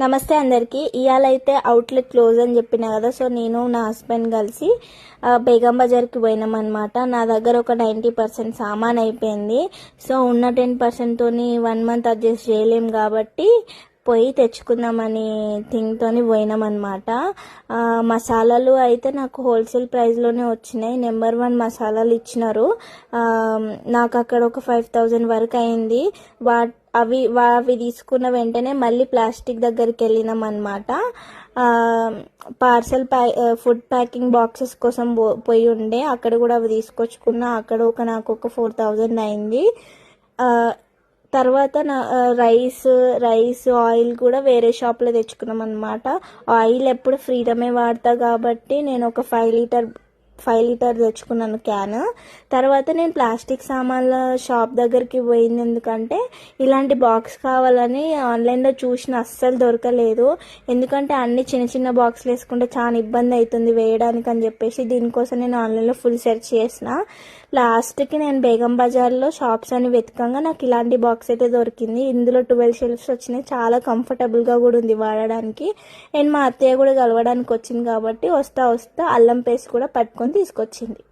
నమస్తే అందరికి. ఇవాళ అయితే అవుట్లెట్ క్లోజ్ అని చెప్పిన కదా. సో నేను నా హస్బెండ్ కలిసి బేగం బజార్కి పోయినాం అనమాట. నా దగ్గర ఒక 90% సామాన్ అయిపోయింది. సో ఉన్న 10% తోని 1 మంత్ అడ్జస్ట్ చేయలేం కాబట్టి పోయి తెచ్చుకుందామని థింగ్తోని పోయినాం అనమాట. మసాలాలు అయితే నాకు హోల్సేల్ ప్రైస్లోనే వచ్చినాయి. నెంబర్ 1 మసాలాలు ఇచ్చినారు. నాకు అక్కడ ఒక 5000 వరకు అయింది. అవి తీసుకున్న వెంటనే మళ్ళీ ప్లాస్టిక్ దగ్గరికి వెళ్ళినాం అనమాట. పార్సల్ ఫుడ్ ప్యాకింగ్ బాక్సెస్ కోసం పోయి ఉండే, అక్కడ కూడా అవి తీసుకొచ్చుకున్నా. అక్కడ నాకు ఒక 4000 అయింది. తర్వాత రైస్ ఆయిల్ కూడా వేరే షాప్లో తెచ్చుకున్నాం అనమాట. ఆయిల్ ఎప్పుడు ఫ్రీడమే వాడతా కాబట్టి నేను ఒక 5 లీటర్ తెచ్చుకున్నాను క్యాన్. తర్వాత నేను ప్లాస్టిక్ సామాన్ల షాప్ దగ్గరికి పోయింది ఎందుకంటే ఇలాంటి బాక్స్ కావాలని ఆన్లైన్లో చూసిన, అస్సలు దొరకలేదు. ఎందుకంటే అన్ని చిన్న చిన్న బాక్స్లు వేసుకుంటే చాలా ఇబ్బంది అవుతుంది వేయడానికి అని చెప్పేసి దీనికోసం నేను ఆన్లైన్లో ఫుల్ సెర్చ్ చేసిన. లాస్ట్కి నేను బేగం బజార్లో షాప్స్ అని వెతకంగా నాకు ఇలాంటి బాక్స్ అయితే దొరికింది. ఇందులో 12 షెల్ఫ్స్ వచ్చినాయి. చాలా కంఫర్టబుల్గా కూడా ఉంది వాడడానికి. అండ్ మా అత్తయ్య కూడా కలవడానికి వచ్చింది కాబట్టి వస్తా అల్లం పేస్ట్ కూడా పట్టుకొని తీసుకొచ్చింది.